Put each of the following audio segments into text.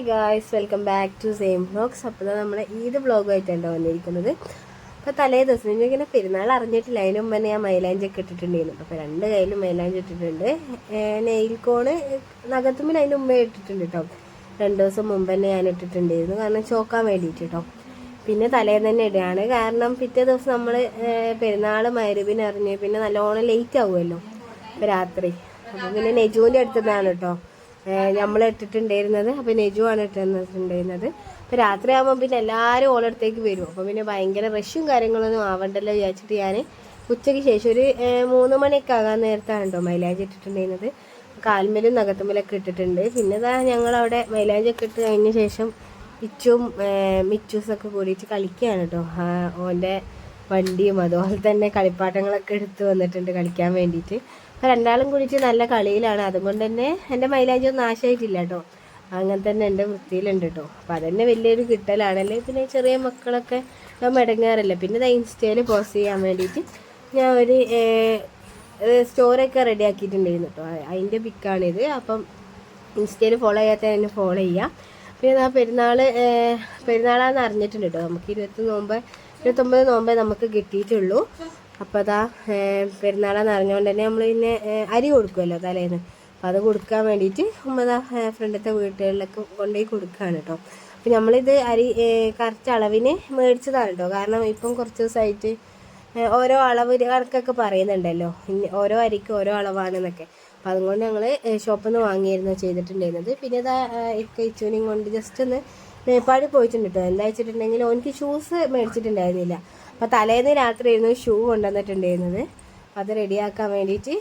Hi guys, welcome back to same vlogs. അപ്പോൾ നമ്മൾ ഈദ് വ്ലോഗായിട്ടാണ് വന്നിരിക്കുന്നത്. അപ്പോൾ തലേ ദിവസം ഇങ്ങനെ പെരുന്നാൾ അറിഞ്ഞിട്ടില്ല, അതിന് മുമ്പ് തന്നെ ഞാൻ മൈലാഞ്ചൊക്കെ ഇട്ടിട്ടുണ്ടായിരുന്നു. അപ്പോൾ രണ്ട് കയ്യിലും മൈലാഞ്ചി ഇട്ടിട്ടുണ്ട്. നെയിൽ കോണ് നഖത്തുമ്പിൽ അതിന് മുമ്പേ ഇട്ടിട്ടുണ്ട് കേട്ടോ. 2 ദിവസം മുമ്പ് തന്നെ ഞാൻ ഇട്ടിട്ടുണ്ടായിരുന്നു, കാരണം ചോക്കാൻ വേണ്ടിയിട്ട് കേട്ടോ. പിന്നെ തലേന്ന് തന്നെ ഇടുകയാണ്, കാരണം പിറ്റേ ദിവസം നമ്മൾ പെരുന്നാൾ മഗ്‌രിബിന് അറിഞ്ഞ് പിന്നെ നല്ലോണം ലേറ്റ് ആവുമല്ലോ ഇപ്പോൾ രാത്രി. അപ്പോൾ പിന്നെ നെജുവിൻ്റെ അടുത്തതാണ് കേട്ടോ നമ്മൾ ഇട്ടിട്ടുണ്ടായിരുന്നത്. അപ്പോൾ നെജു ആണ് ഇട്ടിട്ടുണ്ടായിരുന്നത്. അപ്പോൾ രാത്രി ആകുമ്പോൾ പിന്നെ എല്ലാവരും ഓളടുത്തേക്ക് വരും. അപ്പോൾ പിന്നെ ഭയങ്കര റഷും കാര്യങ്ങളൊന്നും ആവണ്ടല്ലോ വിചാരിച്ചിട്ട് ഞാൻ ഉച്ചയ്ക്ക് ശേഷം ഒരു 3 മണിയൊക്കെ ആകാൻ നേരത്താണ് കേട്ടോ മൈലാഞ്ചി ഇട്ടിട്ടുണ്ടായിരുന്നത്. കാൽമേലും നഖത്തുമ്മലൊക്കെ ഇട്ടിട്ടുണ്ട്. പിന്നെ ഇതാ ഞങ്ങളവിടെ മൈലാഞ്ചൊക്കെ ഇട്ട് കഴിഞ്ഞ ശേഷം മിച്ചൂസൊക്കെ കൂടിയിട്ട് കളിക്കുകയാണ് കേട്ടോ. ഓൻ്റെ വണ്ടിയും അതുപോലെ തന്നെ കളിപ്പാട്ടങ്ങളൊക്കെ എടുത്ത് വന്നിട്ടുണ്ട് കളിക്കാൻ വേണ്ടിയിട്ട്. അപ്പോൾ രണ്ടാളും കൂടിയിട്ട് നല്ല കളിയിലാണ്. അതുകൊണ്ട് തന്നെ എൻ്റെ മൈലാഞ്ചി ഒന്നും നാശമായിട്ടില്ല കേട്ടോ, അങ്ങനെ തന്നെ എൻ്റെ വൃത്തിയിലുണ്ട് കേട്ടോ. അപ്പോൾ അതന്നെ വലിയൊരു കിട്ടലാണല്ലേ. പിന്നെ ചെറിയ മക്കളൊക്കെ ഇടങ്ങാറില്ല. പിന്നെ ഇത് ഇൻസ്റ്റയിൽ പോസ്റ്റ് ചെയ്യാൻ വേണ്ടിയിട്ട് ഞാൻ ഒരു സ്റ്റോറിയൊക്കെ റെഡി ആക്കിയിട്ടുണ്ടായിരുന്നു കേട്ടോ. അതിൻ്റെ പിക്കാണിത്. അപ്പം ഇൻസ്റ്റയിൽ ഫോളോ ചെയ്യാത്ത എന്നെ ഫോളോ ചെയ്യുക. പിന്നെ ആ പെരുന്നാളാന്ന് അറിഞ്ഞിട്ടുണ്ട് കേട്ടോ. നമുക്ക് 29 നോമ്പേ നമുക്ക് കിട്ടിയിട്ടുള്ളൂ. അപ്പോൾ അതാ പെരുന്നാളാന്ന് അറിഞ്ഞുകൊണ്ട് തന്നെ നമ്മൾ പിന്നെ അരി കൊടുക്കുമല്ലോ തലേന്ന്. അപ്പോൾ അത് കൊടുക്കാൻ വേണ്ടിയിട്ട് ഉമ്മതാ ഫ്രണ്ടത്തെ വീട്ടുകളിലൊക്കെ കൊണ്ടുപോയി കൊടുക്കുകയാണ് കേട്ടോ. അപ്പോൾ നമ്മളിത് അരി കറക്റ്റ് അളവിന് മേടിച്ചതാണ് കേട്ടോ. കാരണം ഇപ്പം കുറച്ച് ദിവസമായിട്ട് ഓരോ അളവ് കണക്കൊക്കെ പറയുന്നുണ്ടല്ലോ, ഓരോ അരിക്ക് ഓരോ അളവാണെന്നൊക്കെ. അപ്പോൾ അതുകൊണ്ട് ഞങ്ങൾ ഷോപ്പിൽ നിന്ന് വാങ്ങിയായിരുന്നു ചെയ്തിട്ടുണ്ടായിരുന്നത്. പിന്നെ ഇതാ ഇച്ചൂനെയും കൊണ്ട് ജസ്റ്റ് ഒന്ന് മേപ്പാടി പോയിട്ടുണ്ട് കേട്ടോ. എന്താ വെച്ചിട്ടുണ്ടെങ്കിൽ എനിക്ക് ഷൂസ് മേടിച്ചിട്ടുണ്ടായിരുന്നില്ല. അപ്പോൾ തലേന്ന് രാത്രി ആയിരുന്നു ഷൂ കൊണ്ടുവന്നിട്ടുണ്ടായിരുന്നത്. അത് റെഡിയാക്കാൻ വേണ്ടിയിട്ട്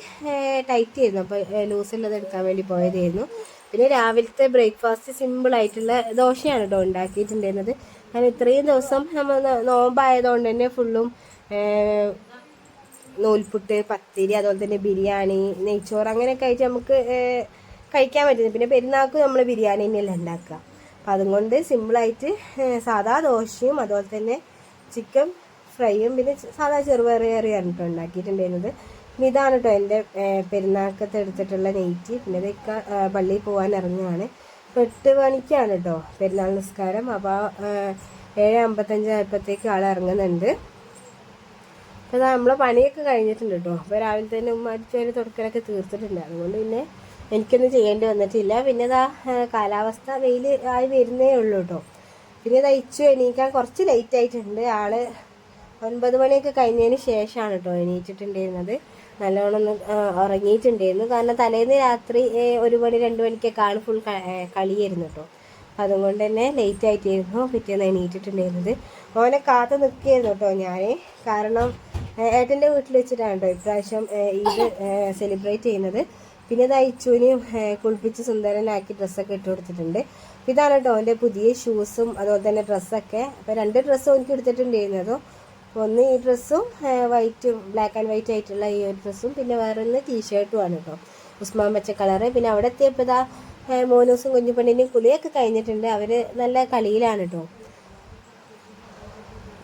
ടൈറ്റ് ചെയ്യുന്നു. അപ്പോൾ ലൂസുള്ളത് എടുക്കാൻ വേണ്ടി പോയതായിരുന്നു. പിന്നെ രാവിലത്തെ ബ്രേക്ക്ഫാസ്റ്റ് സിമ്പിളായിട്ടുള്ള ദോശയാണ് കേട്ടോ ഉണ്ടാക്കിയിട്ടുണ്ടായിരുന്നത്. കാരണം ഇത്രയും ദിവസം നമ്മൾ നോമ്പായതുകൊണ്ട് തന്നെ ഫുള്ളും നൂൽപുട്ട്, പത്തിരി, അതുപോലെ തന്നെ ബിരിയാണി, നെയ്ച്ചോറ് അങ്ങനെയൊക്കെ ആയിട്ട് നമുക്ക് കഴിക്കാൻ പറ്റുന്നത്. പിന്നെ പെരുന്നാൾക്ക് നമ്മൾ ബിരിയാണി തന്നെയല്ല ഉണ്ടാക്കുക. അപ്പം അതുകൊണ്ട് സിമ്പിളായിട്ട് സാധാ ദോശയും അതുപോലെ തന്നെ ചിക്കൻ ഫ്രൈയും പിന്നെ സാധാ ചെറുപയറിയാണ് കേട്ടോ ഉണ്ടാക്കിയിട്ടുണ്ടായിരുന്നത്. പിന്നെ ഇതാണ് കേട്ടോ എൻ്റെ പെരുന്നാൾക്കത്തെ എടുത്തിട്ടുള്ള നെയ്റ്റ്. പിന്നെ ഇതൊക്കെ പള്ളിയിൽ പോകാൻ ഇറങ്ങുകയാണ്. 8 മണിക്കാണ് കേട്ടോ പെരുന്നാൾ നിസ്കാരം. അപ്പോൾ 7:55 ആയപ്പോഴത്തേക്ക് ആൾ ഇറങ്ങുന്നുണ്ട്. അപ്പോൾ നമ്മളെ പണിയൊക്കെ കഴിഞ്ഞിട്ടുണ്ട് കേട്ടോ. അപ്പോൾ രാവിലെ തന്നെ അടിച്ചുവാരി തുടക്കലൊക്കെ തീർത്തിട്ടുണ്ട്. അതുകൊണ്ട് പിന്നെ എനിക്കൊന്നും ചെയ്യേണ്ടി വന്നിട്ടില്ല. പിന്നെ ഇതാ കാലാവസ്ഥ വെയിൽ ആയി വരുന്നേ ഉള്ളൂ കേട്ടോ. പിന്നെ ഇതാ എണീക്കാൻ കുറച്ച് ലേറ്റ് ആയിട്ടുണ്ട്. ആൾ 9 മണിയൊക്കെ കഴിഞ്ഞതിന് ശേഷമാണ് കേട്ടോ എണീറ്റിട്ടുണ്ടായിരുന്നത്. നല്ലോണം ഒന്ന് ഉറങ്ങിയിട്ടുണ്ടായിരുന്നു. കാരണം തലേന്ന് രാത്രി 1 മണി 2 മണിക്കൊക്കെ ആൾ ഫുൾ കളിയായിരുന്നു കേട്ടോ. അതുകൊണ്ട് തന്നെ ലേറ്റ് ആയിട്ടായിരുന്നു പിറ്റേന്ന് എണീറ്റിട്ടുണ്ടായിരുന്നത്. ഓനെ കാത്ത് നിൽക്കുകയായിരുന്നു കേട്ടോ ഞാൻ. കാരണം ഏട്ടൻ്റെ വീട്ടിൽ വെച്ചിട്ടാണ് കേട്ടോ ഇപ്രാവശ്യം ഈദ് സെലിബ്രേറ്റ് ചെയ്യുന്നത്. പിന്നെ ഇത് ഇച്ചൂനെയും കുളിപ്പിച്ച് സുന്ദരനാക്കി ഡ്രസ്സൊക്കെ ഇട്ട് കൊടുത്തിട്ടുണ്ട്. ഇതാണ് കേട്ടോ എൻ്റെ പുതിയ ഷൂസും അതുപോലെ തന്നെ ഡ്രസ്സൊക്കെ. അപ്പോൾ 2 ഡ്രസ്സും എനിക്ക് എടുത്തിട്ടുണ്ടായിരുന്നതോ. ഒന്ന് ഈ ഡ്രസ്സും വൈറ്റും ബ്ലാക്ക് ആൻഡ് വൈറ്റ് ആയിട്ടുള്ള ഈ ഒരു ഡ്രസ്സും പിന്നെ വേറൊന്ന് ടീഷർട്ടുമാണ് കേട്ടോ, ഉസ്മാൻ പച്ച കളറ്. പിന്നെ അവിടെ എത്തിയപ്പോൾ ഇതാ മോനൂസും കുഞ്ഞുപെണ്ണിൻ്റെയും കുളിയൊക്കെ കഴിഞ്ഞിട്ടുണ്ട്. അവർ നല്ല കളിയിലാണ് കേട്ടോ.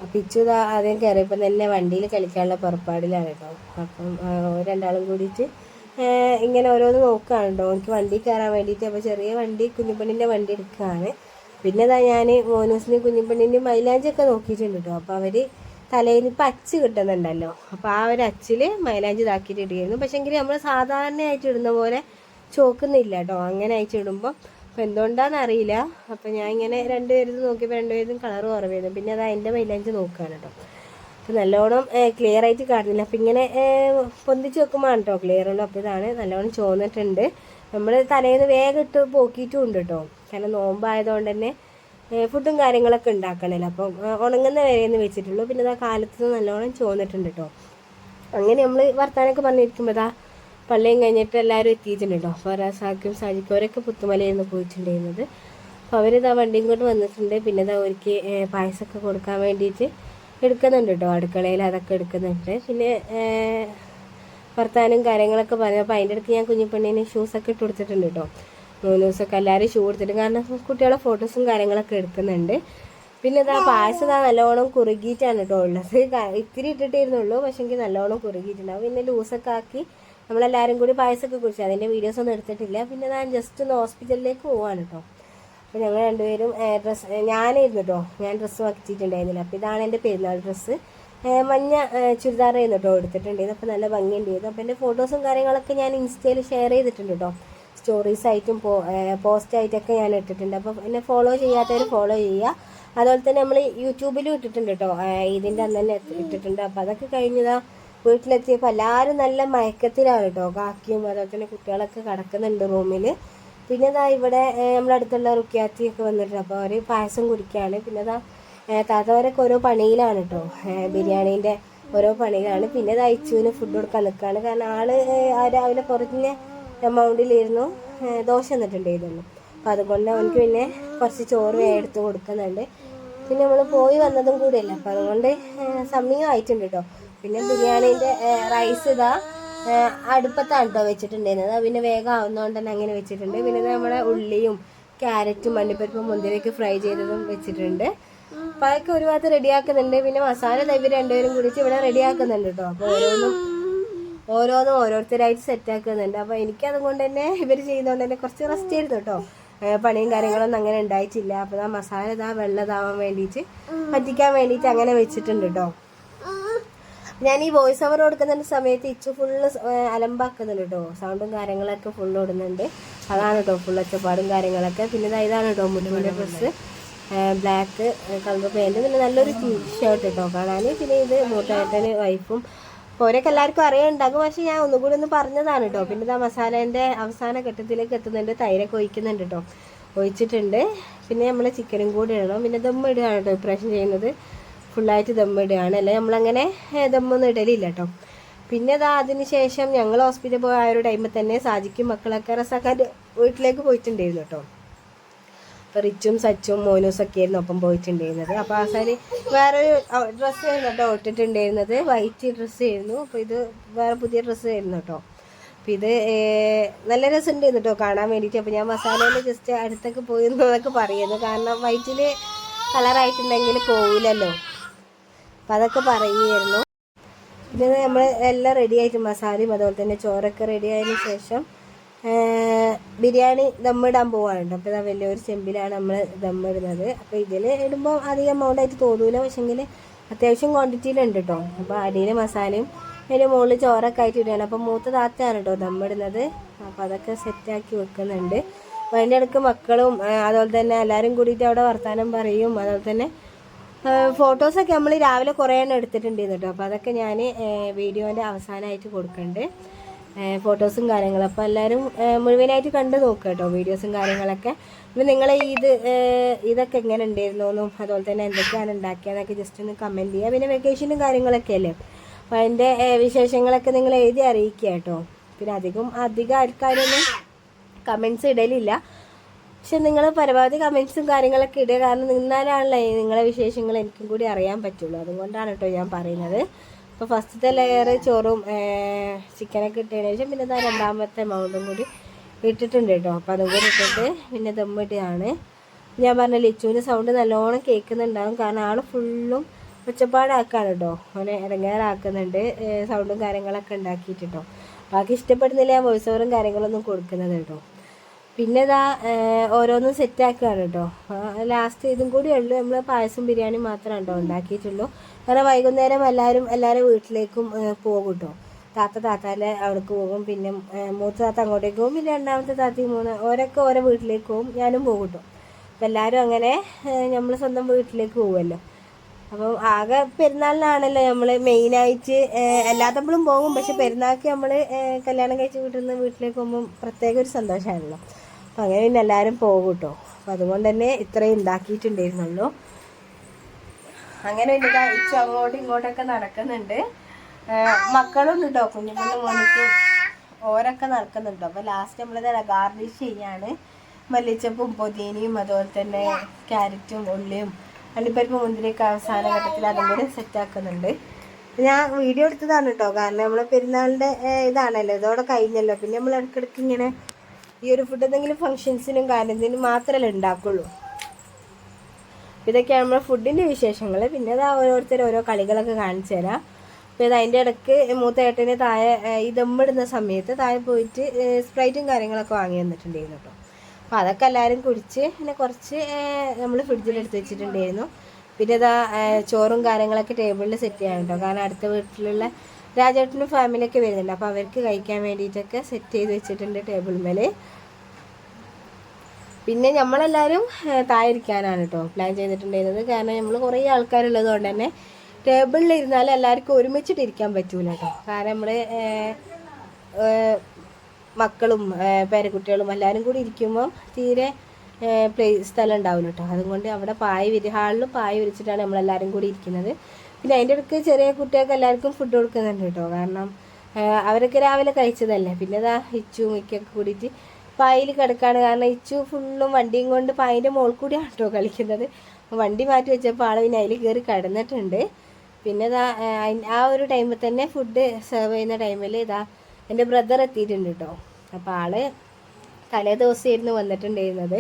അപ്പം ഇച്ചു ഇതാ ആദ്യം കയറിയപ്പോൾ തന്നെ വണ്ടിയിൽ കളിക്കാനുള്ള പുറപ്പാടിലാണ് കേട്ടോ. അപ്പം രണ്ടാളും കൂടിയിട്ട് ഇങ്ങനെ ഓരോന്ന് നോക്കുകയാണ് കേട്ടോ എനിക്ക് വണ്ടി കയറാൻ വേണ്ടിയിട്ട്. അപ്പോൾ ചെറിയ വണ്ടി കുഞ്ഞുപെണ്ണിൻ്റെ വണ്ടി എടുക്കുകയാണ്. പിന്നെ ഇതാ ഞാൻ മോനൂസിൻ്റെയും കുഞ്ഞുപെണ്ണിൻ്റെയും മൈലാഞ്ചിയൊക്കെ നോക്കിയിട്ടുണ്ട് കേട്ടോ. അപ്പോൾ അവർ തലേന്ന് ഇപ്പം അച്ച് കിട്ടുന്നുണ്ടല്ലോ, അപ്പോൾ ആ ഒരു അച്ചിൽ മൈലാഞ്ചി ഇതാക്കിയിട്ട് ഇടുകയായിരുന്നു. പക്ഷേ എങ്കിൽ നമ്മൾ സാധാരണയായിട്ട് ഇടുന്ന പോലെ ചോക്കുന്നില്ല കേട്ടോ അങ്ങനെ അയച്ചിടുമ്പോൾ. അപ്പോൾ എന്തുകൊണ്ടാണെന്ന് അറിയില്ല. അപ്പോൾ ഞാൻ ഇങ്ങനെ 2 പേരും നോക്കിയപ്പോൾ 2 പേരും കളർ കുറവായിരുന്നു. പിന്നെ അത് അതിൻ്റെ മൈലാഞ്ചി നോക്കുകയാണ് കേട്ടോ. അപ്പോൾ നല്ലോണം ക്ലിയർ ആയിട്ട് കാണുന്നില്ല. അപ്പോൾ ഇങ്ങനെ പൊന്തിച്ച് വെക്കുമ്പോൾ കേട്ടോ ക്ലിയർ ഉള്ളൂ. അപ്പോൾ ഇതാണ് നല്ലോണം ചോന്നിട്ടുണ്ട്. നമ്മൾ തലേന്ന് വേഗം ഇട്ട് പോക്കിയിട്ടും ഉണ്ട് കേട്ടോ. കാരണം നോമ്പായതുകൊണ്ട് തന്നെ ഫുഡും കാര്യങ്ങളൊക്കെ ഉണ്ടാക്കണമല്ലോ. അപ്പം ഉണങ്ങുന്ന വരെയെന്ന് വെച്ചിട്ടുള്ളൂ. പിന്നെ ഇതാ കാലത്ത് നല്ലോണം ചോന്നിട്ടുണ്ട് കേട്ടോ. അങ്ങനെ നമ്മൾ വർത്താനൊക്കെ പറഞ്ഞിരിക്കുമ്പോൾ ഇതാ പള്ളിയും കഴിഞ്ഞിട്ട് എല്ലാവരും എത്തിയിട്ടുണ്ട് കേട്ടോ. അപ്പോൾ റസാക്കും സാജിക്കും അവരൊക്കെ പുത്തുമലയിൽ പോയിട്ടുണ്ടായിരുന്നത്. അപ്പോൾ അവരിതാ വണ്ടിയും കൊണ്ട് വന്നിട്ടുണ്ട്. പിന്നെ ഇതാ അവർക്ക് പായസമൊക്കെ കൊടുക്കാൻ വേണ്ടിയിട്ട് എടുക്കുന്നുണ്ട് കേട്ടോ, അടുക്കളയിൽ അതൊക്കെ എടുക്കുന്നുണ്ട്. പിന്നെ വർത്താനും കാര്യങ്ങളൊക്കെ പറഞ്ഞു. അപ്പോൾ അതിൻ്റെ ഇടയ്ക്ക് ഞാൻ കുഞ്ഞുപെണ്ണിന് ഷൂസൊക്കെ ഇട്ട് കൊടുത്തിട്ടുണ്ട് കേട്ടോ. 3 ദിവസമൊക്കെ എല്ലാവരും ഷൂ കൊടുത്തിട്ട്, കാരണം കുട്ടികളെ ഫോട്ടോസും കാര്യങ്ങളൊക്കെ എടുക്കുന്നുണ്ട്. പിന്നെ ഇതാ പായസം ഇതാ നല്ലോണം കുറുകിയിട്ടാണ് കേട്ടോ ഉള്ളത്. ഇത്തിരി ഇട്ടിട്ടിരുന്നുള്ളൂ, പക്ഷേ എനിക്ക് നല്ലോണം കുറുകിയിട്ടുണ്ടാവും. പിന്നെ ലൂസൊക്കെ ആക്കി നമ്മളെല്ലാവരും കൂടി പായസമൊക്കെ കുടിച്ചു. അതിൻ്റെ വീഡിയോസൊന്നും എടുത്തിട്ടില്ല. പിന്നെ ഞാൻ ജസ്റ്റ് ഒന്ന് ഹോസ്പിറ്റലിലേക്ക് പോവാണ് കേട്ടോ. അപ്പോൾ ഞങ്ങൾ രണ്ടുപേരും ഞാനായിരുന്നു കേട്ടോ, ഞാൻ ഡ്രസ്സ് വച്ചിട്ടുണ്ടായിരുന്നില്ല. അപ്പോൾ ഇതാണ് എൻ്റെ പെരുന്നാൾ ഡ്രസ്സ്. മഞ്ഞ ചുരിദാറായിരുന്നു കേട്ടോ എടുത്തിട്ടുണ്ടായിരുന്നു. അപ്പോൾ നല്ല ഭംഗിയുണ്ടായിരുന്നു. അപ്പോൾ എൻ്റെ ഫോട്ടോസും കാര്യങ്ങളൊക്കെ ഞാൻ ഇൻസ്റ്റയിൽ ഷെയർ ചെയ്തിട്ടുണ്ട് കേട്ടോ. സ്റ്റോറീസായിട്ടും പോസ്റ്റായിട്ടൊക്കെ ഞാൻ ഇട്ടിട്ടുണ്ട്. അപ്പോൾ എന്നെ ഫോളോ ചെയ്യാത്തവർ ഫോളോ ചെയ്യുക. അതുപോലെ തന്നെ നമ്മൾ യൂട്യൂബിലും ഇട്ടിട്ടുണ്ട് കേട്ടോ, ഇതിൻ്റെ അന്ന് തന്നെ ഇട്ടിട്ടുണ്ട്. അപ്പോൾ അതൊക്കെ കഴിഞ്ഞതാ വീട്ടിലെത്തിയപ്പോൾ എല്ലാവരും നല്ല മയക്കത്തിലാണ് കേട്ടോ. കാക്കിയും അതുപോലെ തന്നെ കുട്ടികളൊക്കെ കിടക്കുന്നുണ്ട് റൂമിൽ. പിന്നെ ഇതാ ഇവിടെ നമ്മളടുത്തുള്ള റുക്കിയാത്തിയൊക്കെ വന്നിട്ടുണ്ട്. അപ്പോൾ അവർ പായസം കുടിക്കുകയാണ്. പിന്നെ ഇതാ താത്തവരൊക്കെ ഓരോ പണിയിലാണ് കേട്ടോ, ബിരിയാണീൻ്റെ ഓരോ പണിയിലാണ്. പിന്നെ ഇത് അയച്ചുവിന് ഫുഡ് കൊടുക്കാൻ നിൽക്കുകയാണ്. കാരണം രാവിലെ കുറഞ്ഞ എമൗണ്ടിലിരുന്നു ദോശ തന്നിട്ടുണ്ടായിരുന്നു. അപ്പോൾ അതുകൊണ്ട് അവർക്ക് പിന്നെ കുറച്ച് ചോറ് എടുത്ത് കൊടുക്കുന്നുണ്ട്. പിന്നെ നമ്മൾ പോയി വന്നതും കൂടിയല്ല, അപ്പോൾ അതുകൊണ്ട് സമയമായിട്ടുണ്ട് കേട്ടോ. പിന്നെ ബിരിയാണീൻ്റെ റൈസ് ഇതാ അടുപ്പത്താണ് കേട്ടോ വെച്ചിട്ടുണ്ടായിരുന്നത്. പിന്നെ വേഗം ആവുന്നതുകൊണ്ട് തന്നെ അങ്ങനെ വെച്ചിട്ടുണ്ട്. പിന്നെ നമ്മുടെ ഉള്ളിയും ക്യാരറ്റും മല്ലിപ്പരിപ്പും മുന്തിരിയൊക്കെ ഫ്രൈ ചെയ്തതും വെച്ചിട്ടുണ്ട്. അപ്പോൾ അതൊക്കെ ഒരു ഭാഗത്ത് റെഡിയാക്കുന്നുണ്ട്. പിന്നെ മസാല ഇവർ രണ്ടുപേരും കുടിച്ച് ഇവിടെ റെഡിയാക്കുന്നുണ്ട് കേട്ടോ. അപ്പോൾ ഓരോന്നും ഓരോരുത്തരായിട്ട് സെറ്റാക്കുന്നുണ്ട്. അപ്പോൾ എനിക്കതുകൊണ്ട് തന്നെ ഇവർ ചെയ്യുന്നതുകൊണ്ട് തന്നെ കുറച്ച് റെസ്റ്റ് ചെയ്തു കേട്ടോ. പണിയും കാര്യങ്ങളൊന്നും അങ്ങനെ ഉണ്ടായിട്ടില്ല. അപ്പോൾ ആ മസാല വെള്ളതാവാൻ വേണ്ടിയിട്ട് പറ്റിക്കാൻ വേണ്ടിയിട്ട് അങ്ങനെ വെച്ചിട്ടുണ്ട് കേട്ടോ. ഞാൻ ഈ വോയിസ് ഓവർ കൊടുക്കുന്ന സമയത്ത് ഇച്ചു ഫുള്ള് അലമ്പാക്കുന്നുണ്ട് കേട്ടോ. സൗണ്ടും കാര്യങ്ങളൊക്കെ ഫുള്ള് ഇടുന്നുണ്ട്. അതാണ് കേട്ടോ ഫുൾ ഒച്ചപ്പാടും കാര്യങ്ങളൊക്കെ. പിന്നെ ഇതാണ് കേട്ടോ മുന്നിൻ്റെ ഡ്രസ്സ്, ബ്ലാക്ക് കളർ പാൻറ്റ്, പിന്നെ നല്ലൊരു ടീഷർട്ട് കേട്ടോ കാണാൻ. പിന്നെ ഇത് മൂത്തേട്ടന് വൈഫും ഓരോക്കെ എല്ലാവർക്കും അറിയാനുണ്ടാകും. പക്ഷേ ഞാൻ ഒന്നുകൂടി ഒന്ന് പറഞ്ഞതാണ് കേട്ടോ. പിന്നെ ഇതാ മസാലേൻ്റെ അവസാന ഘട്ടത്തിലേക്ക് എത്തുന്നുണ്ട്. തൈരൊക്കെ ഒഴിക്കുന്നുണ്ട് കേട്ടോ, ഒഴിച്ചിട്ടുണ്ട്. പിന്നെ നമ്മൾ ചിക്കനും കൂടി ഇടണം. പിന്നെ ദമ്മിടുകയാണ് കേട്ടോ ഇപ്രാവശ്യം ചെയ്യുന്നത്, ഫുള്ളായിട്ട് ദമ്മിടുകയാണ്. അല്ലെ നമ്മളങ്ങനെ ദമ്മൊന്നും ഇടലില്ല കേട്ടോ. പിന്നെ അതിന് ശേഷം ഞങ്ങൾ ഹോസ്പിറ്റലിൽ പോയ ആ ഒരു ടൈമിൽ തന്നെ സാജിക്കും മക്കളൊക്കെ റസാക്കാൻ്റെ വീട്ടിലേക്ക് പോയിട്ടുണ്ടായിരുന്നു കേട്ടോ. അപ്പോൾ റിച്ചും സച്ചും മോനൂസൊക്കെ ആയിരുന്നു ഒപ്പം പോയിട്ടുണ്ടായിരുന്നത്. അപ്പോൾ അവസാനം വേറൊരു ഡ്രസ്സ് ആയിരുന്നു കേട്ടോ ഇട്ടിട്ടുണ്ടായിരുന്നത്, വൈറ്റ് ഡ്രസ്സ് ആയിരുന്നു. അപ്പോൾ ഇത് വേറെ പുതിയ ഡ്രസ്സ് ആയിരുന്നു കേട്ടോ. അപ്പോൾ ഇത് നല്ല രസമുണ്ടായിരുന്നു കേട്ടോ കാണാൻ വേണ്ടിയിട്ട്. അപ്പോൾ ഞാൻ മസാലയിൽ ജസ്റ്റ് അടുത്തൊക്കെ പോയി എന്നൊക്കെ പറയുന്നു, കാരണം വൈറ്റിൽ കളറായിട്ടുണ്ടെങ്കിൽ പോവില്ലല്ലോ. അപ്പം അതൊക്കെ പറയുമായിരുന്നു. പിന്നെ നമ്മൾ എല്ലാം റെഡി ആയിട്ട് മസാലയും അതുപോലെ തന്നെ ചോറൊക്കെ റെഡി ആയതിനു ശേഷം ബിരിയാണി ദമ്മിടാൻ പോകാനുണ്ട്. അപ്പോൾ ഇതാ വലിയൊരു ചെമ്പിലാണ് നമ്മൾ ദമ്മിടുന്നത്. അപ്പോൾ ഇതിൽ ഇടുമ്പോൾ അധികം എമൗണ്ടായിട്ട് തോന്നൂല, പക്ഷെങ്കിൽ അത്യാവശ്യം ക്വാണ്ടിറ്റിയിലുണ്ട് കേട്ടോ. അപ്പോൾ അടിയിൽ മസാലയും അതിൻ്റെ മുകളിൽ ചോറൊക്കെ ആയിട്ട് ഇടുകയാണ്. അപ്പോൾ മൂത്ത താത്തയാണ് കേട്ടോ ദമ്മിടുന്നത്. അപ്പോൾ അതൊക്കെ സെറ്റാക്കി വെക്കുന്നുണ്ട്. അപ്പോൾ അതിൻ്റെ ഇടയ്ക്ക് മക്കളും അതുപോലെ തന്നെ എല്ലാവരും കൂടിയിട്ട് അവിടെ വർത്തമാനം പറയും. അതുപോലെ തന്നെ ഫോട്ടോസൊക്കെ നമ്മൾ രാവിലെ കുറേ എണ്ണം എടുത്തിട്ടുണ്ടായിരുന്നു കേട്ടോ. അപ്പോൾ അതൊക്കെ ഞാൻ വീഡിയോൻ്റെ അവസാനമായിട്ട് കൊടുക്കുന്നുണ്ട്, ഫോട്ടോസും കാര്യങ്ങളും. അപ്പോൾ എല്ലാവരും മുഴുവനായിട്ട് കണ്ടു നോക്കുക കേട്ടോ വീഡിയോസും കാര്യങ്ങളൊക്കെ. അപ്പോൾ നിങ്ങൾ ഇതൊക്കെ എങ്ങനെ ഉണ്ടായിരുന്നോന്നും അതുപോലെ തന്നെ എന്തൊക്കെയാണ് ഉണ്ടാക്കിയതെന്നൊക്കെ ജസ്റ്റ് ഒന്ന് കമൻറ്റ് ചെയ്യുക. പിന്നെ വെക്കേഷനും കാര്യങ്ങളൊക്കെ അല്ലേ, അപ്പോൾ അതിൻ്റെ വിശേഷങ്ങളൊക്കെ നിങ്ങൾ എഴുതി അറിയിക്കുക കേട്ടോ. പിന്നെ അധികം ആൾക്കാരൊന്നും കമൻറ്റ്സ് ഇടലില്ല, പക്ഷെ നിങ്ങൾ പരമാവധി കമൻറ്റ്സും കാര്യങ്ങളൊക്കെ ഇടുക. കാരണം നിന്നാലാണല്ലോ നിങ്ങളെ വിശേഷങ്ങൾ എനിക്കും കൂടി അറിയാൻ പറ്റുള്ളൂ. അതുകൊണ്ടാണ് കേട്ടോ ഞാൻ പറയുന്നത്. അപ്പോൾ ഫസ്റ്റത്തെ ലെയർ ചോറും ചിക്കനൊക്കെ ഇട്ടതിന് ശേഷം പിന്നെ രണ്ടാമത്തെ എമൗണ്ടും കൂടി ഇട്ടിട്ടുണ്ട് കേട്ടോ. അപ്പോൾ അതും കൂടി ഇട്ടിട്ട് പിന്നെ ദമ്മിടുകയാണ്. ഞാൻ പറഞ്ഞ ലിച്ചുവിൻ്റെ സൗണ്ട് നല്ലോണം കേൾക്കുന്നുണ്ടാകും, കാരണം ആൾ ഫുള്ളും ഒച്ചപ്പാടാക്കാണ് കേട്ടോ. അവനെ ഇറങ്ങാറാക്കുന്നുണ്ട്, സൗണ്ടും കാര്യങ്ങളൊക്കെ ഉണ്ടാക്കിയിട്ട് കേട്ടോ. ബാക്കി ഇഷ്ടപ്പെടുന്നില്ല ഞാൻ വോയിസ് ഓവറും കാര്യങ്ങളൊന്നും കൊടുക്കുന്നത് കേട്ടോ. പിന്നെ ഓരോന്നും സെറ്റാക്കുകയാണ് കേട്ടോ. ലാസ്റ്റ് ഇതും കൂടി ഉള്ളൂ, നമ്മൾ പായസം ബിരിയാണി മാത്രമാണ് കേട്ടോ ഉണ്ടാക്കിയിട്ടുള്ളൂ. കാരണം വൈകുന്നേരം എല്ലാവരും വീട്ടിലേക്കും പോകും കേട്ടോ. താത്താൻ്റെ അവിടേക്ക് പോകും, പിന്നെ മൂത്ത താത്ത അങ്ങോട്ടേക്ക് പോകും, പിന്നെ രണ്ടാമത്തെ താത്തയും ഓരൊക്കെ ഓരോ വീട്ടിലേക്ക് പോകും, ഞാനും പോകും കേട്ടോ. അപ്പം എല്ലാവരും അങ്ങനെ നമ്മൾ സ്വന്തം വീട്ടിലേക്ക് പോകുമല്ലോ. അപ്പം ആകെ പെരുന്നാളിനാണല്ലോ നമ്മൾ മെയിനായിട്ട്, എല്ലാത്തപ്പോഴും പോകും, പക്ഷെ പെരുന്നാൾക്ക് നമ്മൾ കല്യാണം കഴിച്ച് വീട്ടിൽ നിന്ന് വീട്ടിലേക്ക് പോകുമ്പം പ്രത്യേക ഒരു സന്തോഷമാണല്ലോ. അപ്പം അങ്ങനെ പിന്നെ എല്ലാവരും പോകും കേട്ടോ. അപ്പം അതുകൊണ്ട് തന്നെ ഇത്രയും ഉണ്ടാക്കിയിട്ടുണ്ടായിരുന്നുള്ളൂ. അങ്ങനെ പിന്നെ ഇച്ചു അങ്ങോട്ടും ഇങ്ങോട്ടൊക്കെ നടക്കുന്നുണ്ട്. മക്കളും കേട്ടോ, കുഞ്ഞുങ്ങളുടെ മോനിക്ക് ഓരൊക്കെ നടക്കുന്നുണ്ടോ. അപ്പോൾ ലാസ്റ്റ് നമ്മളിത് ഗാർണിഷ് ചെയ്യാണ്. മല്ലിച്ചപ്പും പൊതിനയും അതുപോലെ തന്നെ ക്യാരറ്റും ഉള്ളിയും അണ്ടിപ്പരിപ്പ് മുന്തിരിയൊക്കെ അവസാന ഘട്ടത്തിൽ അതും കൂടി സെറ്റാക്കുന്നുണ്ട്. ഞാൻ വീഡിയോ എടുത്തതാണ് കേട്ടോ, കാരണം നമ്മൾ പെരുന്നാളിൻ്റെ ഇതാണല്ലോ, ഇതോടെ കഴിഞ്ഞല്ലോ. പിന്നെ നമ്മൾ ഇടയ്ക്കിടയ്ക്ക് ഇങ്ങനെ ഈ ഒരു ഫുഡ് എന്തെങ്കിലും ഫംഗ്ഷൻസിനും കാര്യത്തിനും മാത്രമല്ലേ ഉണ്ടാക്കുള്ളൂ. ഇതൊക്കെയാണ് നമ്മുടെ ഫുഡിൻ്റെ വിശേഷങ്ങൾ. പിന്നെ അത് ഓരോരുത്തർ ഓരോ കളികളൊക്കെ കാണിച്ചു തരാം. അപ്പോൾ ഇത് അതിൻ്റെ ഇടയ്ക്ക് മൂത്ത ഏട്ടന് താഴെ ഈ ദമ്മിടുന്ന സമയത്ത് താഴെ പോയിട്ട് സ്പ്രൈറ്റും കാര്യങ്ങളൊക്കെ വാങ്ങി തന്നിട്ടുണ്ടായിരുന്നു കേട്ടോ. അപ്പോൾ അതൊക്കെ എല്ലാവരും കുടിച്ച് പിന്നെ കുറച്ച് നമ്മൾ ഫ്രിഡ്ജിലെടുത്ത് വെച്ചിട്ടുണ്ടായിരുന്നു. പിന്നെ ഇതാ ചോറും കാര്യങ്ങളൊക്കെ ടേബിളിൽ സെറ്റ് ചെയ്യാൻ കേട്ടോ. കാരണം അടുത്ത വീട്ടിലുള്ള രാജേട്ടനും ഫാമിലിയൊക്കെ വരുന്നുണ്ട്. അപ്പോൾ അവർക്ക് കഴിക്കാൻ വേണ്ടിയിട്ടൊക്കെ സെറ്റ് ചെയ്ത് വെച്ചിട്ടുണ്ട് ടേബിൾ മേൽ. പിന്നെ നമ്മളെല്ലാവരും താഴെ ഇരിക്കാനാണ് കേട്ടോ പ്ലാൻ ചെയ്തിട്ടുണ്ടായിരുന്നത്. കാരണം നമ്മൾ കുറേ ആൾക്കാരുള്ളത് കൊണ്ട് തന്നെ ടേബിളിൽ ഇരുന്നാൽ എല്ലാവർക്കും ഒരുമിച്ചിട്ട് ഇരിക്കാൻ പറ്റൂല കേട്ടോ. കാരണം നമ്മൾ മക്കളും പേരക്കുട്ടികളും എല്ലാവരും കൂടി ഇരിക്കുമ്പോൾ തീരെ സ്ഥലം ഉണ്ടാവില്ല കേട്ടോ. അതുകൊണ്ട് അവിടെ ഹാളിലും പായ വിരിച്ചിട്ടാണ് നമ്മളെല്ലാവരും കൂടി ഇരിക്കുന്നത്. പിന്നെ അതിൻ്റെ ഇടയ്ക്ക് ചെറിയ കുട്ടികൾക്ക് എല്ലാവർക്കും ഫുഡ് കൊടുക്കുന്നുണ്ട് കേട്ടോ. കാരണം അവരൊക്കെ രാവിലെ കഴിച്ചതല്ലേ. പിന്നെ ഇതാ ഇച്ചും മിക്കൊക്കെ കൂടിയിട്ട് പായയിൽ കിടക്കാണ്. കാരണം ഇച്ചു ഫുള്ളും വണ്ടിയും കൊണ്ട് പായിൻ്റെ മുകളിൽ കൂടിയാണ് കേട്ടോ കളിക്കുന്നത്. വണ്ടി മാറ്റി വെച്ചപ്പോൾ ആൾ പിന്നെ അതിൽ കയറി കിടന്നിട്ടുണ്ട്. പിന്നെ ഇതാ ആ ഒരു ടൈമിൽ തന്നെ ഫുഡ് സെർവ് ചെയ്യുന്ന ടൈമിൽ ഇതാ എൻ്റെ ബ്രദർ എത്തിയിട്ടുണ്ട് കേട്ടോ. അപ്പോൾ ആള് തലേ ദിവസമായിരുന്നു വന്നിട്ടുണ്ടായിരുന്നത്,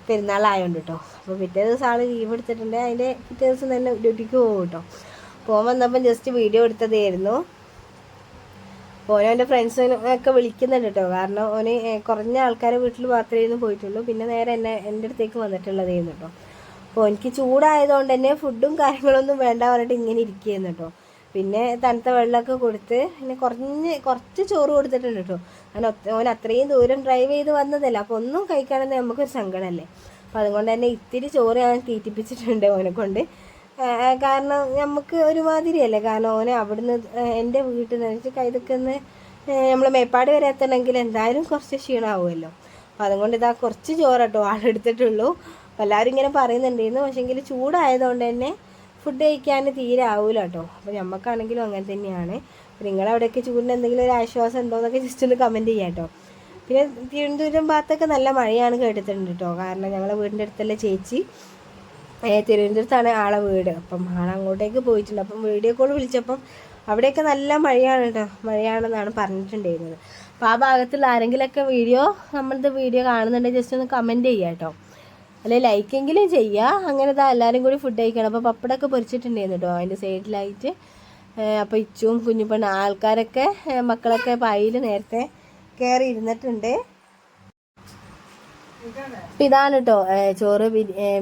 പെരുന്നാളായതുകൊണ്ട് കേട്ടോ. അപ്പോൾ പിറ്റേ ദിവസം ആൾ ലീവ് എടുത്തിട്ടുണ്ട്. അതിൻ്റെ പിറ്റേ ദിവസം തന്നെ ഡ്യൂട്ടിക്ക് പോകും കേട്ടോ. പോകാൻ വന്നപ്പം ജസ്റ്റ് വീഡിയോ എടുത്തതായിരുന്നു. ഓനോ എൻ്റെ ഫ്രണ്ട്സിനൊക്കെ വിളിക്കുന്നുണ്ട് കേട്ടോ. കാരണം ഓന് കുറഞ്ഞ ആൾക്കാരെ വീട്ടിൽ മാത്രമേ പോയിട്ടുള്ളൂ. പിന്നെ നേരെ എൻ്റെ അടുത്തേക്ക് വന്നിട്ടുള്ളതായിരുന്നു കേട്ടോ. അപ്പോൾ എനിക്ക് ചൂടായതുകൊണ്ട് തന്നെ ഫുഡും കാര്യങ്ങളൊന്നും വേണ്ട പറഞ്ഞിട്ട് ഇങ്ങനെ ഇരിക്കുകയായിരുന്നു കേട്ടോ. പിന്നെ തണുത്ത വെള്ളമൊക്കെ കൊടുത്ത് പിന്നെ കുറച്ച് ചോറ് കൊടുത്തിട്ടുണ്ട് കേട്ടോ. ഓൻ അത്രയും ദൂരം ഡ്രൈവ് ചെയ്ത് വന്നതല്ല. അപ്പോൾ ഒന്നും കഴിക്കാനെന്ന് നമുക്കൊരു സങ്കടമല്ലേ. അപ്പോൾ അതുകൊണ്ട് തന്നെ ഇത്തിരി ചോറ് ഞാൻ തീറ്റിപ്പിച്ചിട്ടുണ്ട് ഓനെ കൊണ്ട്. കാരണം നമുക്ക് ഒരുമാതിരിയല്ലേ. കാരണം ഓനെ അവിടുന്ന് എൻ്റെ വീട്ടിൽ നിന്ന് കൈതക്കുന്ന് നമ്മൾ മേപ്പാട് വരെ എത്തണമെങ്കിൽ എന്തായാലും കുറച്ച് ക്ഷീണമാവുമല്ലോ. അപ്പോൾ അതുകൊണ്ട് ഇതാ കുറച്ച് ചോറ് കേട്ടോ ആളെടുത്തിട്ടുള്ളൂ. അപ്പോൾ എല്ലാവരും ഇങ്ങനെ പറയുന്നുണ്ടായിരുന്നു. പക്ഷേങ്കിൽ ചൂടായതുകൊണ്ട് തന്നെ ഫുഡ് കഴിക്കാൻ തീരെ ആവില്ല കേട്ടോ. അപ്പോൾ നമുക്കാണെങ്കിലും അങ്ങനെ തന്നെയാണ്. അപ്പോൾ നിങ്ങളവിടെയൊക്കെ ചൂടിന് എന്തെങ്കിലും ഒരു ആശ്വാസം ഉണ്ടോ എന്നൊക്കെ ജസ്റ്റ് ഒന്ന് കമൻറ്റ് ചെയ്യാം കേട്ടോ. പിന്നെ തിരുവനന്തപുരം ഭാഗത്തൊക്കെ നല്ല മഴയാണ് കേട്ടിട്ടുണ്ട് കേട്ടോ. കാരണം ഞങ്ങളുടെ വീടിൻ്റെ അടുത്തുള്ള ചേച്ചി തിരുവനന്തപുരത്താണ് ആളെ വീട്. അപ്പം ആളങ്ങോട്ടേക്ക് പോയിട്ടുണ്ട്. അപ്പം വീഡിയോ കോൾ വിളിച്ചപ്പം അവിടെയൊക്കെ നല്ല മഴയാണ് കേട്ടോ, മഴയാണെന്നാണ് പറഞ്ഞിട്ടുണ്ടായിരുന്നത്. അപ്പോൾ ആ ഭാഗത്തുള്ള ആരെങ്കിലുമൊക്കെ നമ്മളിത് വീഡിയോ കാണുന്നുണ്ടെങ്കിൽ ജസ്റ്റ് ഒന്ന് കമൻറ്റ് ചെയ്യുക കേട്ടോ. അല്ലെങ്കിൽ ലൈക്കെങ്കിലും ചെയ്യുക. അങ്ങനെ എല്ലാവരും കൂടി ഫുഡ് കഴിക്കണം. അപ്പോൾ പപ്പടമൊക്കെ പൊരിച്ചിട്ടുണ്ടായിരുന്നു കേട്ടോ അതിൻ്റെ സൈഡിലായിട്ട്. അപ്പോൾ ഇച്ചും കുഞ്ഞുപെണ്ണ ആൾക്കാരൊക്കെ മക്കളൊക്കെ പായിൽ നേരത്തെ കയറി ഇരുന്നിട്ടുണ്ട്. അപ്പം ഇതാണ് കേട്ടോ ചോറ്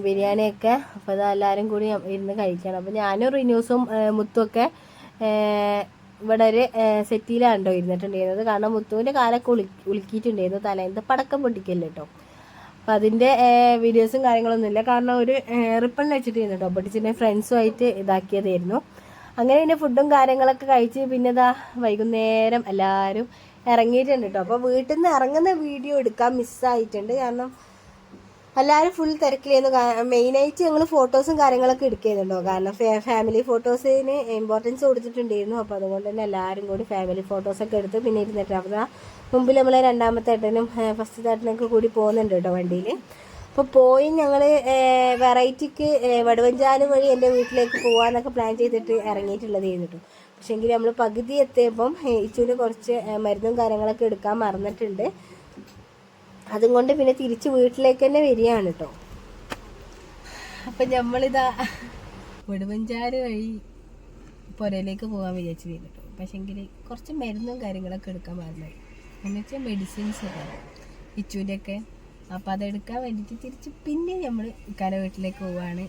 ബിരിയാണിയൊക്കെ. അപ്പോൾ അതെല്ലാവരും കൂടി ഇരുന്ന് കഴിക്കണം. അപ്പോൾ ഞാനും റിന്യൂസും മുത്തുമൊക്കെ ഇവിടെ ഒരു സെറ്റിയിലാണ് കേട്ടോ ഇരുന്നിട്ടുണ്ടായിരുന്നത്. കാരണം മുത്തുവിൻ്റെ കാലൊക്കെ ഉളുക്കിയിട്ടുണ്ടായിരുന്നു. തലേന്ന് പടക്കം പൊട്ടിക്കല്ലോ കേട്ടോ. അപ്പോൾ അതിൻ്റെ വീഡിയോസും കാര്യങ്ങളൊന്നുമില്ല. കാരണം ഒരു റിപ്പൺ വെച്ചിട്ടായിരുന്നു കേട്ടോ പൊട്ടിച്ചിട്ട് ഫ്രണ്ട്സുമായിട്ട് ഇതാക്കിയതായിരുന്നു. അങ്ങനെ പിന്നെ ഫുഡും കാര്യങ്ങളൊക്കെ കഴിച്ച് പിന്നെ ഇതാ വൈകുന്നേരം എല്ലാവരും ഇറങ്ങിയിട്ടുണ്ട് കേട്ടോ. അപ്പോൾ വീട്ടിൽ നിന്ന് ഇറങ്ങുന്ന വീഡിയോ എടുക്കാൻ മിസ്സായിട്ടുണ്ട്. കാരണം എല്ലാവരും ഫുൾ തിരക്കിലായിരുന്നു. മെയിനായിട്ട് ഞങ്ങൾ ഫോട്ടോസും കാര്യങ്ങളൊക്കെ എടുക്കുന്നുണ്ടോ. കാരണം ഫാമിലി ഫോട്ടോസിന് ഇമ്പോർട്ടൻസ് കൊടുത്തിട്ടുണ്ടായിരുന്നു. അപ്പോൾ അതുകൊണ്ട് തന്നെ എല്ലാവരും കൂടി ഫാമിലി ഫോട്ടോസൊക്കെ എടുത്ത് പിന്നെ ഇരുന്നിട്ട് അപ്പോൾ മുമ്പിൽ നമ്മളെ രണ്ടാമത്തെ ഏട്ടനും ഫസ്റ്റ് ഏട്ടനൊക്കെ കൂടി പോകുന്നുണ്ട് കേട്ടോ വണ്ടിയിൽ. അപ്പോൾ പോയി ഞങ്ങൾ വെറൈറ്റിക്ക് വടുവഞ്ചാലും വഴി എൻ്റെ വീട്ടിലേക്ക് പോകാമെന്നൊക്കെ പ്ലാൻ ചെയ്തിട്ട് ഇറങ്ങിയിട്ടുള്ളതായിരുന്നു കേട്ടോ. പക്ഷേങ്കിൽ നമ്മൾ പകുതി എത്തിയപ്പം ഇച്ചുവിന് കുറച്ച് മരുന്നും കാര്യങ്ങളൊക്കെ എടുക്കാൻ മറന്നിട്ടുണ്ട്. അതുകൊണ്ട് പിന്നെ തിരിച്ച് വീട്ടിലേക്ക് തന്നെ വരികയാണ് കേട്ടോ. അപ്പം നമ്മളിതാ വടുവഞ്ചാല് വഴി പുരയിലേക്ക് പോകാൻ വിചാരിച്ചിരുന്നു കേട്ടോ. പക്ഷേങ്കിൽ കുറച്ച് മരുന്നും കാര്യങ്ങളൊക്കെ എടുക്കാൻ മറന്നായി. എന്നുവെച്ചാൽ മെഡിസിൻസ് ഒക്കെ ഇച്ചുവിൻ്റെ ഒക്കെ. അപ്പോൾ അതെടുക്കാൻ വേണ്ടിയിട്ട് തിരിച്ച് പിന്നെ നമ്മൾ ഇക്കാൻ്റെ വീട്ടിലേക്ക് പോവുകയാണ്.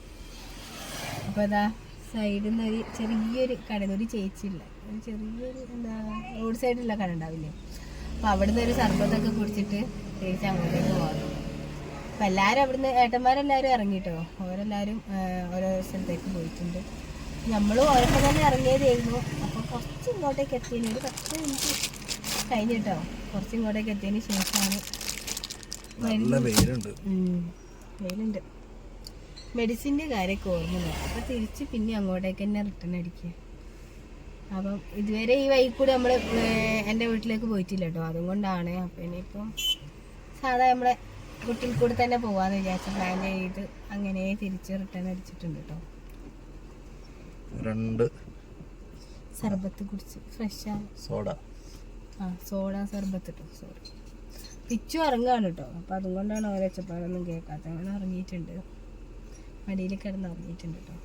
അപ്പോൾ അതാ സൈഡിൽ നിന്ന് ഒരു ചെറിയൊരു കട, ഒരു ചേച്ചിയില്ല, ഒരു ചെറിയൊരു റോഡ് സൈഡിലുള്ള കട ഉണ്ടാവില്ലേ. അപ്പോൾ അവിടുന്ന് ഒരു സർബത്തൊക്കെ കുടിച്ചിട്ട് തിരിച്ച് അങ്ങോട്ടേക്ക് പോകാം. അപ്പോൾ എല്ലാവരും അവിടുന്ന് ഏട്ടന്മാരെല്ലാവരും ഇറങ്ങിയിട്ടോ. അവരെല്ലാവരും ഓരോ സ്ഥലത്തേക്ക് പോയിട്ടുണ്ട്. നമ്മളും ഓരോക്കെ തന്നെ ഇറങ്ങിയതായിരുന്നു. അപ്പോൾ കുറച്ച് ഇങ്ങോട്ടേക്ക് എത്തിയതിന് ഒരു 10 മിനിറ്റ് കഴിഞ്ഞിട്ടോ. കുറച്ച് ഇങ്ങോട്ടേക്ക് എത്തിയതിന് ശേഷമാണ് വെയിലുണ്ട് മെഡിസിൻ്റെ കാര്യമൊക്കെ ഓർമ്മ. അപ്പോൾ തിരിച്ച് പിന്നെ അങ്ങോട്ടേക്ക് തന്നെ റിട്ടേൺ അടിക്കുക. അപ്പം ഇതുവരെ ഈ വഴി കൂടി നമ്മൾ എൻ്റെ വീട്ടിലേക്ക് പോയിട്ടില്ല കേട്ടോ. അതുകൊണ്ടാണ്. അപ്പം ഇനിയിപ്പം സാധാ നമ്മളെ കുട്ടിയിൽ കൂടി തന്നെ പോകാമെന്ന് വിചാരിച്ച പ്ലാൻ ചെയ്ത് അങ്ങനെ തിരിച്ച് റിട്ടേൺ അടിച്ചിട്ടുണ്ട് കേട്ടോ. 2 സർബത്ത് കുടിച്ച് ഫ്രഷാണ്. സോഡ സർബത്ത് കേട്ടോ. സോറി, പിച്ചു ഇറങ്ങാണ് കേട്ടോ. അപ്പം അതുകൊണ്ടാണ് ഓരോ ഒച്ചപ്പാടൊന്നും കേൾക്കാത്ത. അങ്ങനെ ഇറങ്ങിയിട്ടുണ്ട്, മടിയിൽ കിടന്ന് ഇറങ്ങിയിട്ടുണ്ട് കേട്ടോ.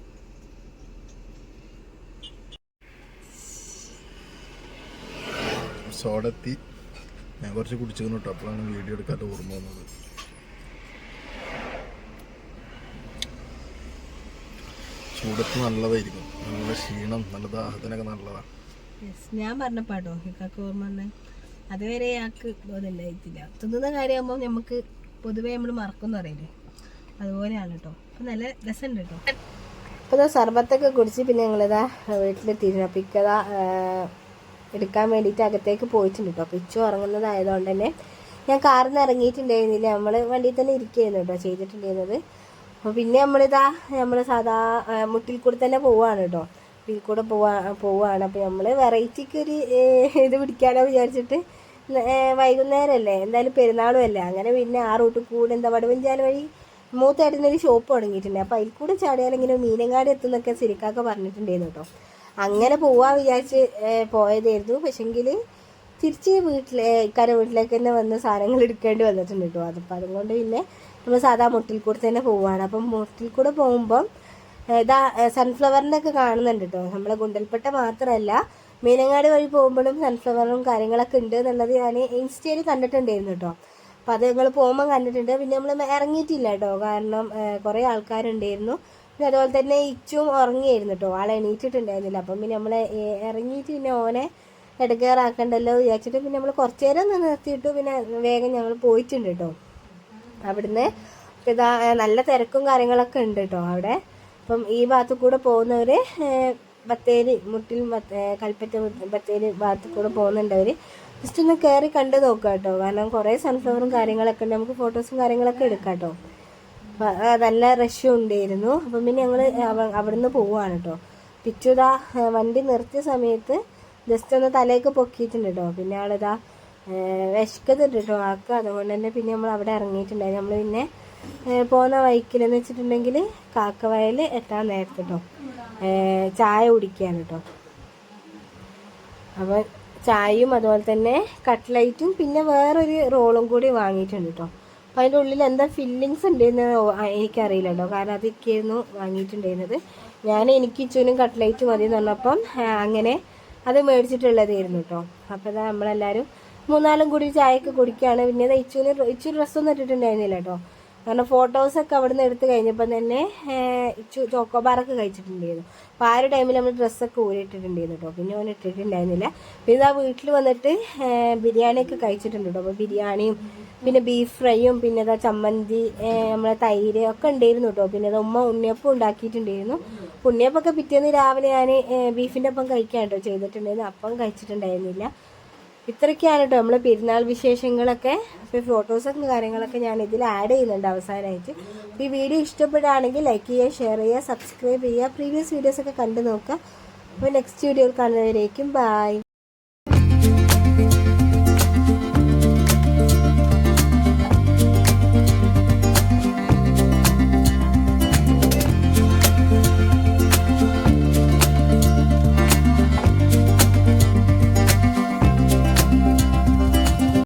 സോഡത്തി ഞാൻ കുറച്ച് കുടിച്ചിരുന്നു കേട്ടോ, അപ്പോഴാണ് വീഡിയോ എടുക്കാത്ത ഓർമ്മ വന്നത്. ചൂടത്ത് നല്ലതായിരിക്കും, നല്ല ക്ഷീണം, നല്ല ദാഹത്തിനൊക്കെ നല്ലതാണ്. ഞാൻ പറഞ്ഞപ്പാട്ടോ ഇക്കാക്ക് ഓർമ്മ വന്നേ, അതുവരെ ആൾക്ക് ബോധമില്ലായിട്ടില്ല. തിന്നുന്ന കാര്യമാകുമ്പോൾ നമുക്ക് പൊതുവേ നമ്മൾ മറക്കുമെന്ന് പറയില്ലേ, അതുപോലെയാണ് കേട്ടോ. അപ്പം നല്ല രസമുണ്ട് കേട്ടോ. അപ്പോൾ സർബത്തൊക്കെ കുടിച്ച് പിന്നെ ഞങ്ങളിതാ വീട്ടിലെത്തിയിരുന്നു. അപ്പം ഇക്കതാ എടുക്കാൻ വേണ്ടിയിട്ട് അകത്തേക്ക് പോയിട്ടുണ്ട് കേട്ടോ. അപ്പോൾ ഇച്ചു ഉറങ്ങുന്നതായതുകൊണ്ട് തന്നെ ഞാൻ കാറിൽ നിന്ന് ഇറങ്ങിയിട്ടുണ്ടായിരുന്നില്ല, നമ്മൾ വണ്ടിയിൽ തന്നെ ഇരിക്കുകയായിരുന്നു കേട്ടോ ചെയ്തിട്ടുണ്ടായിരുന്നത്. അപ്പോൾ പിന്നെ നമ്മൾ സാധാ മുട്ടിൽ കൂടെ തന്നെ പോവുകയാണ് കേട്ടോ. മുട്ടിൽ കൂടെ പോവുകയാണ്. അപ്പോൾ നമ്മൾ വെറൈറ്റിക്ക് ഒരു ഇത് പിടിക്കാനോ വിചാരിച്ചിട്ട് വൈകുന്നേരമല്ലേ, എന്തായാലും പെരുന്നാളും അല്ലേ, അങ്ങനെ പിന്നെ ആ റൂട്ടിൽ കൂടെ വടവഞ്ചാൽ വഴി മൂത്തേട്ടനൊരു ഷോപ്പ് തുടങ്ങിയിട്ടുണ്ട്. അപ്പോൾ അതിൽ കൂടെ ചാടിയാലിങ്ങനെ മീനങ്ങാടി എത്തുന്നൊക്കെ സിരിക്കാക്ക പറഞ്ഞിട്ടുണ്ടായിരുന്നു കേട്ടോ. അങ്ങനെ പോവാൻ വിചാരിച്ച് പോയതായിരുന്നു. പക്ഷെങ്കിൽ തിരിച്ച് വീട്ടിലേക്ക് തന്നെ വന്ന് സാധനങ്ങൾ എടുക്കേണ്ടി വന്നിട്ടുണ്ട് കേട്ടോ. അതിപ്പോൾ അതുകൊണ്ട് പിന്നെ നമ്മൾ സാധാ മുട്ടിൽ കൂടെ തന്നെ പോവുകയാണ്. അപ്പം മുട്ടിൽ കൂടെ പോകുമ്പം സൺഫ്ലവറിൻ്റെ ഒക്കെ കാണുന്നുണ്ട് കേട്ടോ. നമ്മളെ ഗുണ്ടൽപ്പെട്ട മാത്രമല്ല, മീനങ്ങാടി വഴി പോകുമ്പോഴും സൺഫ്ലവറും കാര്യങ്ങളൊക്കെ ഉണ്ട് എന്നുള്ളത് ഞാൻ ഇൻസ്റ്റയിൽ കണ്ടിട്ടുണ്ടായിരുന്നു കേട്ടോ. അപ്പോൾ അത് ഞങ്ങൾ പോകുമ്പോൾ കണ്ടിട്ടുണ്ട്. പിന്നെ നമ്മൾ ഇറങ്ങിയിട്ടില്ല കേട്ടോ, കാരണം കുറേ ആൾക്കാരുണ്ടായിരുന്നു. പിന്നെ അതുപോലെ തന്നെ ഇച്ചും ഉറങ്ങിയായിരുന്നു കേട്ടോ, ആളെ എണീറ്റിട്ടുണ്ടായിരുന്നില്ല. അപ്പം പിന്നെ നമ്മൾ ഇറങ്ങിയിട്ട് പിന്നെ ഓനെ ഇടകേറാക്കണ്ടല്ലോ വിചാരിച്ചിട്ട് പിന്നെ നമ്മൾ കുറച്ച് നേരം ഒന്ന് നിർത്തിയിട്ടു. പിന്നെ വേഗം ഞങ്ങൾ പോയിട്ടുണ്ട് കേട്ടോ അവിടുന്ന്. ഇതാ നല്ല തിരക്കും കാര്യങ്ങളൊക്കെ ഉണ്ട് കേട്ടോ അവിടെ. അപ്പം ഈ ഭാഗത്തു കൂടെ പോകുന്നവർ ബത്തേരി മുട്ടിൽ കൽപ്പറ്റ ബത്തേരി ഭാഗത്തു കൂടെ പോകുന്നുണ്ടവർ ജസ്റ്റ് ഒന്ന് കയറി കണ്ടു നോക്കുക കേട്ടോ. കാരണം കുറേ സൺഫ്ലവറും കാര്യങ്ങളൊക്കെ ഉണ്ട്, നമുക്ക് ഫോട്ടോസും കാര്യങ്ങളൊക്കെ എടുക്കാം കേട്ടോ. നല്ല റഷും ഉണ്ടായിരുന്നു. അപ്പം പിന്നെ ഞങ്ങൾ അവിടുന്ന് പോവുകയാണ് കേട്ടോ. പിച്ചുതാ വണ്ടി നിർത്തിയ സമയത്ത് ജസ്റ്റ് ഒന്ന് തലയൊക്കെ പൊക്കിയിട്ടുണ്ട് കേട്ടോ. പിന്നെ ആളിതാ വിശക്കുന്നുണ്ട് കേട്ടോ ആൾക്ക്. അതുകൊണ്ട് തന്നെ പിന്നെ നമ്മൾ അവിടെ ഇറങ്ങിയിട്ടുണ്ടായി. നമ്മൾ പിന്നെ പോകുന്ന വഴിക്കിലെന്ന് വെച്ചിട്ടുണ്ടെങ്കിൽ കാക്കവയൽ എത്താൻ നേരത്തെ കേട്ടോ ചായ കുടിക്കുകയാണ് കേട്ടോ. അപ്പം ചായയും അതുപോലെ തന്നെ കട്ട്ലൈറ്റും പിന്നെ വേറൊരു റോളും കൂടി വാങ്ങിയിട്ടുണ്ട് കേട്ടോ. അപ്പോൾ അതിൻ്റെ ഉള്ളിൽ എന്താ ഫില്ലിങ്സ് ഉണ്ടെന്ന് എനിക്കറിയില്ല കേട്ടോ, കാരണം അതൊക്കെയായിരുന്നു വാങ്ങിയിട്ടുണ്ടായിരുന്നത്. എനിക്ക് ഇച്ചുവിനും കട്ട്ലൈറ്റ് മതി എന്ന് പറഞ്ഞപ്പം അങ്ങനെ അത് മേടിച്ചിട്ടുള്ളതായിരുന്നു കേട്ടോ. അപ്പോൾ അതാ നമ്മളെല്ലാവരും 3-4 കൂടി ചായയൊക്കെ കുടിക്കുകയാണ്. പിന്നെ ഇച്ചു ഡ്രസ്സൊന്നും ഇട്ടിട്ടുണ്ടായിരുന്നില്ല കേട്ടോ, കാരണം ഫോട്ടോസൊക്കെ അവിടെ നിന്ന് എടുത്ത് കഴിഞ്ഞപ്പം തന്നെ ചോക്കോബാറൊക്കെ കഴിച്ചിട്ടുണ്ടായിരുന്നു. അപ്പോൾ ആ ഒരു ടൈമിൽ നമ്മൾ ഡ്രസ്സൊക്കെ ഊരിയിട്ടിട്ടുണ്ടായിരുന്നു കേട്ടോ. പിന്നെ ഓൻ ഇട്ടിട്ടുണ്ടായിരുന്നില്ല. പിന്നെ ആ വീട്ടിൽ വന്നിട്ട് ബിരിയാണിയൊക്കെ കഴിച്ചിട്ടുണ്ട് കേട്ടോ. അപ്പോൾ ബിരിയാണിയും പിന്നെ ബീഫ് ഫ്രൈയും പിന്നെ അതാ ചമ്മന്തി നമ്മളെ തൈര് ഒക്കെ ഉണ്ടായിരുന്നു കേട്ടോ. പിന്നെ അത് ഉമ്മ ഉണ്ണിയപ്പം ഉണ്ടാക്കിയിട്ടുണ്ടായിരുന്നു. ഉണ്ണിയപ്പൊക്കെ പിറ്റേന്ന് രാവിലെ ഞാൻ ബീഫിൻ്റെ ഒപ്പം കഴിക്കാൻ കേട്ടോ ചെയ്തിട്ടുണ്ടായിരുന്നു, അപ്പം കഴിച്ചിട്ടുണ്ടായിരുന്നില്ല. ഇത്രയൊക്കെയാണ് കേട്ടോ നമ്മൾ പെരുന്നാൾ വിശേഷങ്ങളൊക്കെ. അപ്പോൾ ഫോട്ടോസൊക്കെ കാര്യങ്ങളൊക്കെ ഞാൻ ഇതിൽ ആഡ് ചെയ്യുന്നുണ്ട് അവസാനമായിട്ട്. അപ്പോൾ ഈ വീഡിയോ ഇഷ്ടപ്പെടുകയാണെങ്കിൽ ലൈക്ക് ചെയ്യുക, ഷെയർ ചെയ്യുക, സബ്സ്ക്രൈബ് ചെയ്യുക, പ്രീവിയസ് വീഡിയോസൊക്കെ കണ്ടു നോക്കുക. അപ്പോൾ നെക്സ്റ്റ് വീഡിയോയിൽ കാണുന്നവരേക്കും ബൈ.